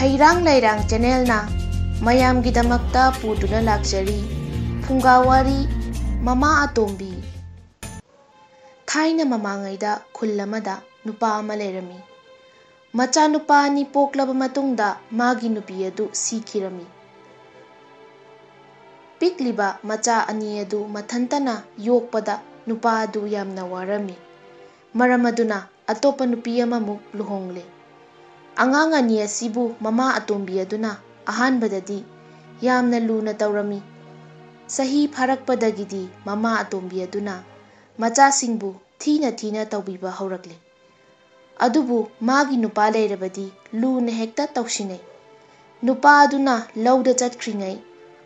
Hairang Lairang Channel na mayamgidamakta puduna lakjari Phungawari Mama Atombi. Thaina mamangaida khullamada nupa ama leirami. Macha nupa ni poklaba matungda magi nupi adu sikhirami. Pikliba macha ani adu mathantana yokpada nupa adu yamna warami. Maramaduna atopa nupi amamuk luhongle. Angang ani asibu mama atombi aduna ahanbadadi yamna luna tawrami. Sahi pharakpadagidi mama atombi aduna macha singbu thina tawbiba haurakle. Adubu magi nupa leirabadi luna hekta tawsinai. Nupa aduna lauda chatkringai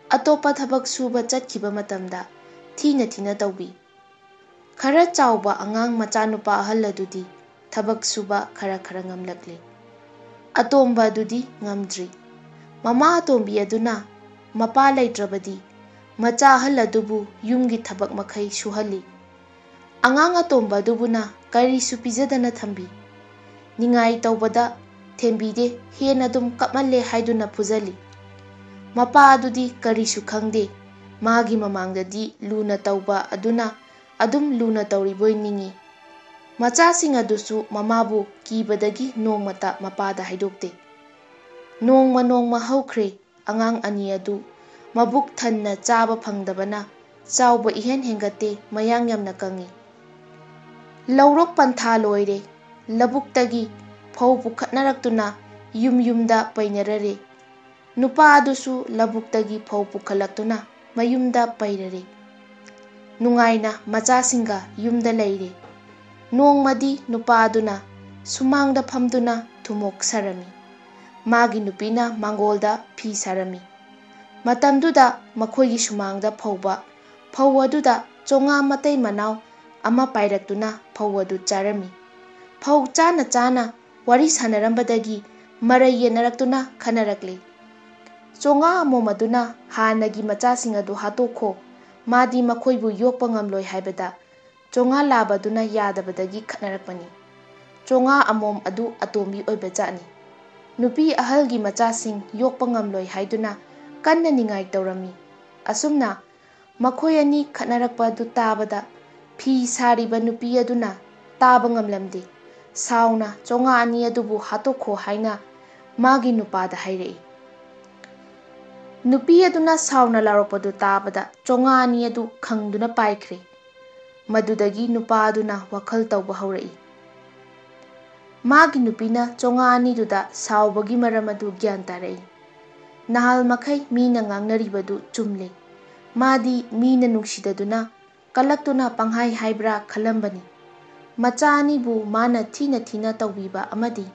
atopa thabak suba chatkhiba matamda thina tawbi. Khara chawba angang macha nupa ahal adudi thabak suba khara ngamlakle. Atomba adudi ngamdri. Mama atombi aduna mapa leitrabadi macha ahal adubu yumgi thabak makhai suhali. Angang atomba adubuna karisu pijadana thambi. Ningai tawbada thembide hena dum kapmalle haiduna puzali. Mapa adudi karisu khangde magi mamangdadi luna tawba aduna adum luna tawriboi ningi. Macha sing adusu mamabu kibadagi nongmata mapada haidokte. Nongma haukre angang ani adu mabuk thanna chaba phangdabana chawba ihen hengate mayang yamna kangi. Laurok pantha loire labuktagi phau pukhatnaraktuna yumda painarare. Nupa adusu labuktagi phau pukhalaktuna mayumda pairare. Nungaina macha singa yumda leire. Nongmadi nupa aduna sumangda phamduna thumok sarami. Magi nupina mangolda phi sarami. Matamduda makhoigi sumangda phauba phau aduda chonga matei manaw ama pairaktuna phau adu charami. Phau chana wari sanarambadagi marai yenaraktuna khanarakle. Chonga amomaduna hanagi macha singadu hatokho madi makhoibu yokpa ngamloi haibada chonga labaduna yadabadagi khatnarakpani. Chonga amom adu atombi oibajani. Nupi ahalgi macha sing yokpa ngamloi haiduna kanna ningai tawrami. Asumna makhoi ani khatnarakpa adu tabada phi sariba nupi aduna taba ngamlamde. Sauna chonga ani adubu hatokho haina magi nupada hairei. Nupi aduna sauna laropadu tabada chonga ani adu khangduna paikre. Madudagi nupa aduna wakhal tawba haurai. Magi nupina chonga ani duda saubagi maramadu gyan tarai. Nahal makai mina ngangnaribadu chumle. Madi mina nungsidaduna kalaktuna panghai haibra khalambani. Macha ani bu mana thina tawbiba amadi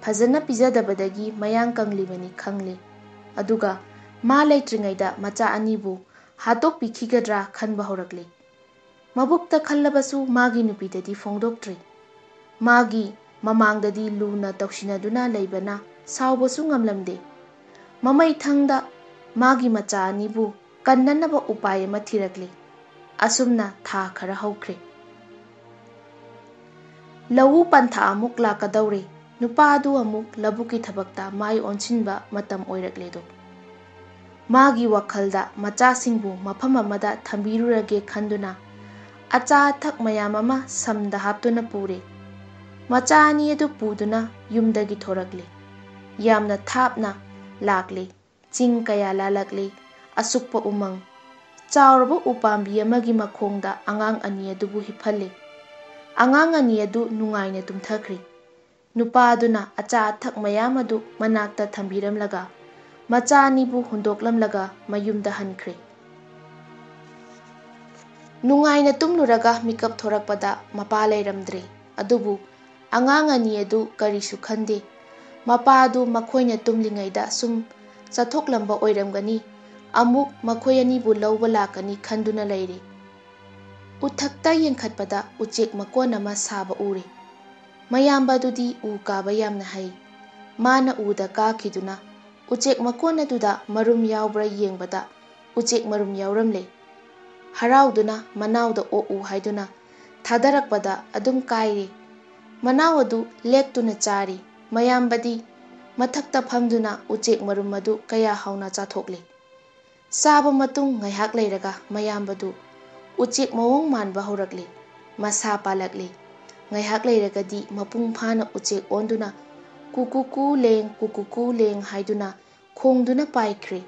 phajana pijadabadagi mayang kanglibani khangle. Aduga ma leitringaida macha ani bu hatok pikhigadra khanba horakle. Mabukta khallabasu magi nupidadi fongdoktri. Magi mamangdadi luna tawsinaduna leibana saubasu ngamlamde. Mamai thangda magi macha ani bu kannanaba upay ama thirakle. Asumna tha khara haukre. Lawu pantha amuk lakadaure. Nupa adu amuk labuki thabakta mai onsinba matam oirakledo. Magi wakhalda macha singbu mafam amada thambirurage khanduna acha thak mayam ama samda haptuna pure. Macha ani adu puduna yumdagi thorakle. Yamna thapna lakle. Ching kaya lalakle. Asukpa umang. Chawraba upambi amagi makhongda angang ani adubu hiphalle. Angang ani adu nungaina tumthakri. Nupa aduna acha thak mayam adu manakta thambiramlaga macha anibu hundoklamlaga mayumda hankre. Nungaina tumnuraga mikap thorakpada mapa leiramdre. Adubu angang ani adu karisu khande. Mapa adu makhoina tumlingaida sum chathoklambo oiramgani amuk makhoi anibu lawba lakani khanduna leire. Uthakta yengkhatpada uchek makon ama saba ure. Mayamba dudi u kaba yamna hai. Mana uda kakhiduna uchek makon aduda marum yaubra yengbada uchek marum yauramle. Harauduna manauda o haiduna thadarakpada adum kaire. Manau adu lektuna chari. Mayambadi ꯃꯊꯛꯇ ꯐꯝꯗꯨꯅ ꯎꯆꯦꯛ ꯃꯔꯨꯝ ꯑꯗꯨ ꯀꯌꯥ ꯍꯥꯎꯅ ꯆꯥꯊꯣꯛꯂꯤ꯫ ꯆꯥꯕ ꯃꯇꯨꯡ ꯉꯥꯏꯍꯥꯛ ꯂꯩꯔꯒ ꯃꯌꯥꯝꯕꯗꯨ ꯎꯆꯦꯛ ꯃꯑꯣꯡ ꯃꯥꯟꯕ ꯍꯧꯔꯛꯂꯤ, ꯃꯁꯥ ꯄꯥꯜꯂꯛꯂꯤ꯫ ꯉꯥꯏꯍꯥꯛ ꯂꯩꯔꯒꯗꯤ ꯃꯄꯨꯡ ꯐꯥꯅ ꯎꯆꯦꯛ ꯑꯣꯟꯗꯨꯅ ꯀꯨꯀꯨꯀꯨ ꯂꯦꯡ ꯀꯨꯀꯨꯀꯨ ꯂꯦꯡ ꯍꯥꯏꯗꯨꯅ ꯈꯣꯡꯗꯨꯅ ꯄꯥꯏꯈ꯭ꯔꯦ꯫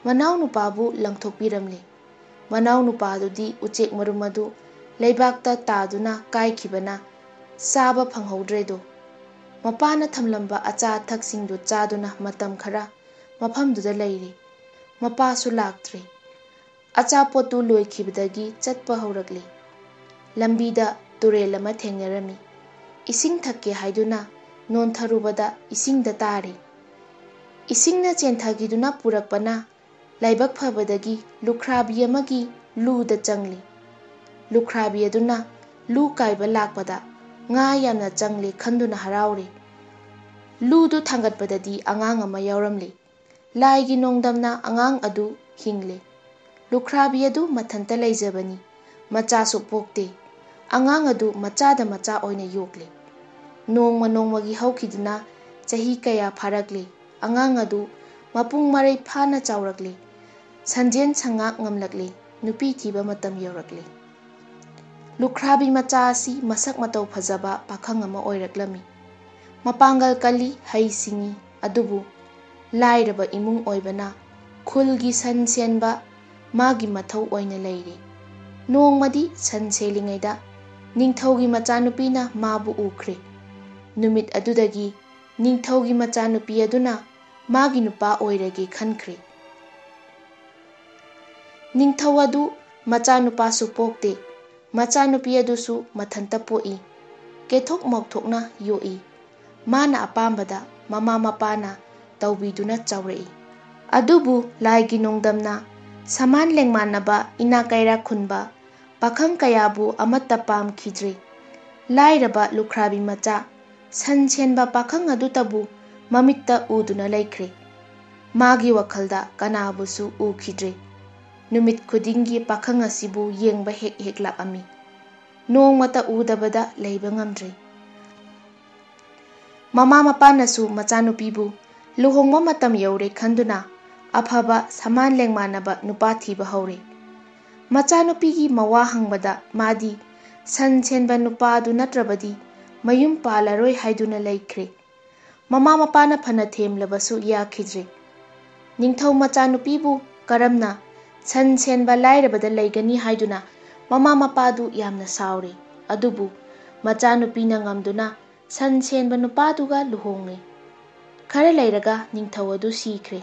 ꯃꯅꯥꯎꯅꯨꯄꯥꯕꯨ ꯂꯪꯊꯣꯛꯄꯤꯔꯝꯂꯦ꯫ ꯃꯅꯥꯎꯅꯨꯄꯥꯗꯨꯗꯤ ꯎꯆꯦꯛ ꯃꯔꯨꯝ ꯑꯗꯨ ꯂꯩꯕꯥꯛꯇ ꯇꯥꯗꯨꯅ ꯀꯥꯏꯈꯤꯕꯅ ꯆꯥꯕ ꯐꯪꯍꯧꯗ꯭ꯔꯦꯗꯣ꯫ ꯃꯄꯥꯅ ꯊꯝꯂꯝꯕ ꯑꯆꯥ ꯑꯊꯛꯁꯤꯡꯗꯨ ꯆꯥꯗꯨꯅ ꯃꯇꯝ ꯈꯔ ꯃꯐꯝꯗꯨꯗ ꯂꯩꯔꯦ꯫ ꯃꯄꯥꯁꯨ ꯂꯥꯛꯇ꯭ꯔꯦ꯫ ꯑꯆꯥꯄꯣꯠꯇꯨ ꯂꯣꯏꯈꯤꯕꯗꯒꯤ ꯆꯠꯄ ꯍꯧꯔꯛꯂꯦ꯫ ꯂꯝꯕꯤꯗ ꯇꯨꯔꯦꯜ ꯑꯃ ꯊꯦꯡꯅꯔꯝꯃꯤ꯫ ꯏꯁꯤꯡ ꯊꯛꯀꯦ ꯍꯥꯏꯗꯨꯅ ꯅꯣꯟꯊꯔꯨꯕꯗ ꯏꯁꯤꯡꯗ ꯇꯥꯔꯦ꯫ ꯏꯁꯤꯡꯅ ꯆꯦꯟꯊꯈꯤꯗꯨꯅ ꯄꯨꯔꯛꯄꯅ ꯂꯥꯏꯕꯛ ꯐꯕꯗꯒꯤ ꯂꯨꯈ꯭ꯔꯥꯕꯤ ꯑꯃꯒꯤ ꯂꯨꯗ ꯆꯪꯂꯦ꯫ ꯂꯨꯈ꯭ꯔꯥꯕꯤ ꯑꯗꯨꯅ ꯂꯨ ꯀꯥꯏꯕ ꯂꯥꯛꯄꯗ ꯉꯥ ꯌꯥꯝꯅ ꯆꯪꯂꯦ ꯈꯟꯗꯨꯅ ꯍꯔꯥꯎꯔꯦ꯫ ꯂꯨꯗꯨ ꯊꯥꯡꯒꯠꯄꯗꯗꯤ ꯑꯉꯥꯡ ꯑꯃ ꯌꯥꯎꯔꯝꯂꯦ꯫ ꯂꯥꯏꯒꯤ ꯅꯣꯡꯗꯝꯅ ꯑꯉꯥꯡ ꯑꯗꯨ ꯍꯤꯡꯂꯦ꯫ ꯂꯨꯈ꯭ꯔꯥꯕꯤ ꯑꯗꯨ ꯃꯊꯟꯇ ꯂꯩꯖꯕꯅꯤ, ꯃꯆꯥꯁꯨ ꯄꯣꯛꯇꯦ꯫ ꯑꯉꯥꯡ ꯑꯗꯨ ꯃꯆꯥꯗ ꯃꯆꯥ ꯑꯣꯏꯅ ꯌꯣꯛꯂꯦ꯫ ꯅꯣꯡꯃ ꯅꯣꯡꯃꯒꯤ ꯍꯧꯈꯤꯗꯨꯅ ꯆꯍꯤ ꯀꯌా ꯐꯥꯔꯛꯂꯦ꯫ ꯑꯉꯥꯡ ꯑꯗꯨ ꯃꯄꯨꯡ ꯃꯔꯩ ꯐꯥꯅ ꯆꯥꯎꯔꯛꯂꯦ꯫ ꯁꯟꯖꯦꯟ ꯁꯉꯥꯛ ꯉꯝꯂꯛꯂꯦ꯫ ꯅꯨꯄꯤ ꯊꯤꯕ ꯃꯇꯝ ꯌꯧꯔꯛꯂꯦ꯫ ꯂꯨꯈ꯭ꯔꯥꯕꯤ ꯃꯆꯥ ꯑꯁꯤ ꯃꯁꯛ ꯃꯇꯧ ꯐꯖꯕ ꯄꯥꯈꯪ ꯑꯃ ꯑꯣꯏꯔꯛꯂꯝꯃꯤ꯫ ꯃꯄꯥꯡꯒꯜ ꯀꯜꯂꯤ, ꯍꯩ ꯁꯤꯡꯉꯤ, ꯑꯗꯨꯕꯨ ꯂꯥꯏꯔꯕ ꯏꯃꯨꯡ ꯑꯣꯏꯕꯅ ꯈꯨꯜꯒꯤ ꯁꯟ ꯁꯦꯟꯕ ꯃꯥꯒꯤ ꯃꯊꯧ ꯑꯣꯏꯅ ꯂꯩꯔꯦ꯫ ꯅꯣꯡꯃꯗꯤ ꯁꯟ ꯁꯦꯜꯂꯤꯉꯩꯗ ꯅꯤꯡꯊꯧꯒꯤ ꯃꯆꯥꯅꯨꯄꯤꯅ ꯃꯥꯕꯨ ꯎꯈ꯭ꯔꯦ꯫ ꯅꯨꯃꯤꯠ ꯑꯗꯨꯗꯒꯤ ꯅꯤꯡꯊꯧꯒꯤ ꯃꯆꯥꯅꯨꯄꯤ ꯑꯗꯨꯅ ꯃꯥꯒꯤ ꯅꯨꯄꯥ ꯑꯣꯏꯔꯒꯦ ꯈꯟꯈ꯭ꯔꯦ꯫ ꯅꯤꯡꯊꯧ ꯑꯗꯨ ꯃꯆꯥꯅꯨꯄꯥꯁꯨ ꯄꯣꯛꯇꯦ꯫ ꯃꯆꯥꯅꯨꯄꯤ ꯑꯗꯨꯁꯨ ꯃꯊꯟꯇ ꯄꯣꯛꯏ꯫ ꯀꯦꯊꯣꯛ ꯃꯧꯊꯣꯛꯅ ꯌꯣꯛꯏ꯫ ꯃꯥꯅ ꯑꯄꯥꯝꯕꯗ ꯃꯃꯥ ꯃꯄꯥꯅ ꯇꯧꯕꯤꯗꯨꯅ ꯆꯥꯎꯔꯛꯏ꯫ ꯑꯗꯨꯕꯨ ꯂꯥꯏꯒꯤ ꯅꯣꯡꯗꯝꯅ ꯁꯃꯥꯟ ꯂꯦꯡꯃꯥꯟꯅꯕ ꯏꯅꯥꯛ ꯀꯩꯔꯥꯛ ꯈꯨꯟꯕ ꯄꯥꯈꯪ ꯀꯌꯥꯕꯨ ꯑꯃꯠꯇ ꯄꯥꯝꯈꯤꯗ꯭ꯔꯦ꯫ ꯂꯥꯏꯔꯕ ꯂꯨꯈ꯭ꯔꯥꯕꯤ ꯃꯆꯥ ꯁꯟ ꯁꯦꯟꯕ ꯄꯥꯈꯪ ꯑꯗꯨꯇꯕꯨ ꯃꯃꯤꯠꯇ ꯎꯗꯨꯅ ꯂꯩꯈ꯭ꯔꯦ꯫ ꯃꯥꯒꯤ ꯋꯥꯈꯜꯗ ꯀꯅꯥꯕꯨꯁꯨ ꯎꯈꯤꯗ꯭ꯔꯦ꯫ ꯅꯨꯃꯤꯠ ꯈꯨꯗꯤꯡꯒꯤ ꯄꯥꯈꯪ ꯑꯁꯤꯕꯨ ꯌꯦꯡꯕ ꯍꯦꯛ ꯍꯦꯛ ꯂꯥꯛꯑꯝꯃꯤ꯫ ꯅꯣꯡꯃꯇ ꯎꯗꯕꯗ ꯂꯩꯕ ꯉꯝꯗ꯭ꯔꯦ꯫ ꯃꯃꯥ ꯃꯄꯥꯅꯁꯨ ꯃꯆꯥꯅꯨꯄꯤꯕꯨ ꯂꯨꯍꯣꯡꯕ ꯃꯇꯝ ꯌꯧꯔꯦ ꯈꯟꯗꯨꯅ ꯑꯐꯕ ꯁꯃꯥꯟ ꯂꯦꯡꯃꯥꯟꯅꯕ ꯅꯨꯄꯥ ꯊꯤꯕ ꯍꯧꯔꯦ꯫ ꯃꯆꯥꯅꯨꯄꯤꯒꯤ ꯃꯋꯥ ꯍꯪꯕꯗ ꯃꯥꯗꯤ ꯁꯟ ꯁꯦꯟꯕ ꯅꯨꯄꯥ ꯑꯗꯨ ꯅꯠꯇ꯭ꯔꯕꯗꯤ ꯃꯌꯨꯝ ꯄꯥꯜꯂꯔꯣꯏ ꯍꯥꯏꯗꯨꯅ ꯂꯩꯈ꯭ꯔꯦ꯫ ꯃꯃꯥ ꯃꯄꯥꯅ ꯐꯅ ꯊꯦꯝꯂꯕꯁꯨ ꯌꯥꯈꯤꯗ꯭ꯔꯦ꯫ ꯅꯤꯡꯊꯧ ꯃꯆꯥꯅꯨꯄꯤꯕꯨ ꯀꯔꯝꯅ ꯁꯟ ꯁꯦꯟꯕ ꯂꯥꯏꯔꯕꯗ ꯂꯩꯒꯅꯤ ꯍꯥꯏꯗꯨꯅ ꯃꯃꯥ ꯃꯄꯥꯗꯨ ꯌꯥꯝꯅ ꯁꯥꯎꯔꯦ꯫ ꯑꯗꯨꯕꯨ ꯃꯆꯥꯅꯨꯄꯤꯅ ꯉꯝꯗꯨꯅ ꯁꯟ ꯁꯦꯟꯕ ꯅꯨꯄꯥꯗꯨꯒ ꯂꯨꯍꯣꯡꯂꯦ꯫ ꯈꯔ ꯂꯩꯔꯒ ꯅꯤꯡꯊꯧ ꯑꯗꯨ ꯁꯤꯈ꯭ꯔꯦ꯫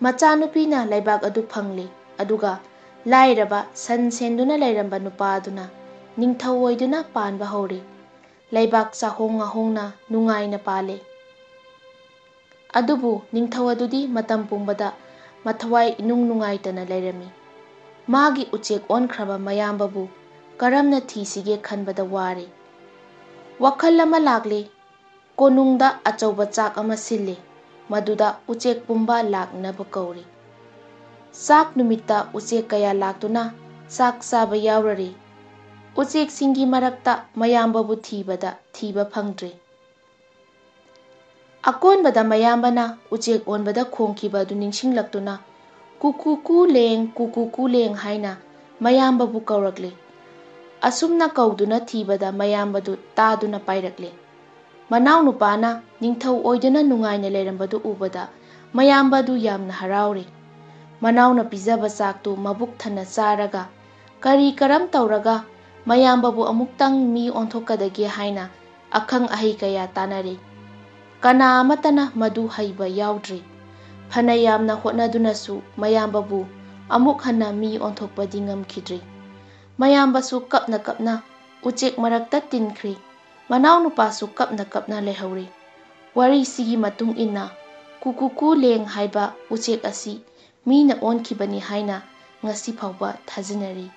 ꯃꯆꯥꯅꯨꯄꯤꯅ ꯂꯩꯕꯥꯛ ꯑꯗꯨ ꯐꯪꯂꯦ꯫ ꯑꯗꯨꯒ ꯂꯥꯏꯔꯕ ꯁꯟ ꯁꯦꯟꯗꯨꯅ ꯂꯩꯔꯝꯕ ꯅꯨꯄꯥ ꯑꯗꯨꯅ ꯅꯤꯡꯊꯧ ꯑꯣꯏꯗꯨꯅ ꯄꯥꯟꯕ ꯍꯧꯔꯦ꯫ ꯂꯩꯕꯥꯛ ꯆꯥꯍꯣꯡ ꯉꯥꯍꯣꯡꯅ ꯅꯨꯡꯉꯥꯏꯅ ꯄꯥꯜꯂꯦ꯫ ꯑꯗꯨꯕꯨ ꯅꯤꯡꯊꯧ ꯑꯗꯨꯗꯤ ꯃꯇꯝ ꯄꯨꯝꯕꯗ ꯃꯊꯋꯥꯏ ꯏꯅꯨꯡ ꯅꯨꯡꯉꯥꯏꯇꯅ ꯂꯩꯔꯝꯃꯤ꯫ ꯃꯥꯒꯤ ꯎꯆꯦꯛ ꯑꯣꯟꯈ꯭ꯔꯕ ꯃꯌꯥꯝꯕꯕꯨ ꯀꯔꯝꯅ ꯊꯤꯁꯤꯒꯦ ꯈꯟꯕꯗ ꯋꯥꯔꯦ꯫ ꯋꯥꯈꯜ ꯑꯃ ꯂꯥꯛꯂꯦ꯫ ꯀꯣꯅꯨꯡꯗ ꯑꯆꯧꯕ ꯆꯥꯛ ꯑꯃ ꯁꯤꯜꯂꯦ꯫ ꯃꯗꯨꯗ ꯎꯆꯦꯛ ꯄꯨꯝꯕ ꯂꯥꯛꯅꯕ ꯀꯧꯔꯦ꯫ ꯆꯥꯛ ꯅꯨꯃꯤꯠꯇ ꯎꯆꯦꯛ ꯀꯌꯥ ꯂꯥꯛꯇꯨꯅ ꯆꯥꯛ ꯆꯥꯕ ꯌꯥꯎꯔꯔꯦ꯫ ꯎꯆꯦꯛꯁꯤꯡꯒꯤ ꯃꯔꯛꯇ ꯃꯌꯥꯝꯕꯕꯨ ꯊꯤꯕꯗ ꯊꯤꯕ ꯐꯪꯗ꯭ꯔꯦ꯫ ꯑꯀꯣꯟꯕꯗ ꯃꯌꯥꯝꯕꯅ ꯎꯆꯦꯛ ꯑꯣꯟꯕꯗ ꯈꯣꯡꯈꯤꯕ ꯑꯗꯨ ꯅꯤꯡꯁꯤꯡꯂꯛꯇꯨꯅ ꯀꯨꯀꯨꯀꯨ ꯂꯦꯡ ꯀꯨꯀꯨꯀꯨ ꯂꯦꯡ ꯍꯥꯏꯅ ꯃꯌꯥꯝꯕꯕꯨ ꯀꯧꯔꯛꯂꯦ꯫ ꯑꯁꯨꯝꯅ ꯀꯧꯗꯨꯅ ꯊꯤꯕꯗ ꯃꯌꯥꯝꯕꯗꯨ ꯇꯥꯗꯨꯅ ꯄꯥꯏꯔꯛꯂꯦ꯫ ꯃꯅꯥꯎꯅꯨꯄꯥꯅ ꯅꯤꯡꯊꯧ ꯑꯣꯏꯗꯨꯅ ꯅꯨꯡꯉꯥꯏꯅ ꯂꯩꯔꯝꯕꯗꯨ ꯎꯕꯗ ꯃꯌꯥꯝꯕꯗꯨ ꯌꯥꯝꯅ ꯍꯔꯥꯎꯔꯦ꯫ ꯃꯅꯥꯎꯅ ꯄꯤꯖꯕ ꯆꯥꯛꯇꯨ ꯃꯕꯨꯛ ꯊꯟꯅ ꯆꯥꯔꯒ ꯀꯔꯤ ꯀꯔꯝ ꯇꯧꯔꯒ ꯃꯌꯥꯝꯕꯕꯨ ꯑꯃꯨꯛꯇꯪ ꯃꯤ ꯑꯣꯟꯊꯣꯛꯀꯗꯒꯦ ꯍꯥꯏꯅ ꯑꯈꯪ ꯑꯍꯩ ꯀꯌꯥ ꯇꯥꯟꯅꯔꯦ꯫ ꯀꯅꯥ ꯑꯃꯠꯇꯅ ꯃꯗꯨ ꯍꯩꯕ ꯌꯥꯎꯗ꯭ꯔꯦ꯫ ꯐꯅ ꯌꯥꯝꯅ ꯍꯣꯠꯅꯗꯨꯅꯁꯨ ꯃꯌꯥꯝꯕꯕꯨ ꯑꯃꯨꯛ ꯍꯟꯅ ꯃꯤ ꯑꯣꯟꯊꯣꯛꯄꯗꯤ ꯉꯝꯈꯤꯗ꯭ꯔꯦ꯫ ꯃꯌꯥꯝꯕꯁꯨ ꯀꯞꯅ ꯀꯞꯅ ꯎꯆꯦꯛ ꯃꯔꯛꯇ ꯇꯤꯟꯈ꯭ꯔꯦ꯫ ꯃꯅꯥꯎꯅꯨꯄꯥꯁꯨ ꯀꯞꯅ ꯀꯞꯅ ꯂꯩꯍꯧꯔꯦ꯫ ꯋꯥꯔꯤꯁꯤꯒꯤ ꯃꯇꯨꯡ ꯏꯟꯅ ꯀꯨꯀꯨꯀꯨ ꯂꯦꯡ ꯍꯥꯏꯕ ꯎꯆꯦꯛ ꯑꯁꯤ ꯃꯤꯅ ꯑꯣꯟꯈꯤꯕꯅꯤ ꯍꯥꯏꯅ ꯉꯁꯤ ꯐꯥꯎꯕ ꯊꯥꯖꯅꯔꯤ꯫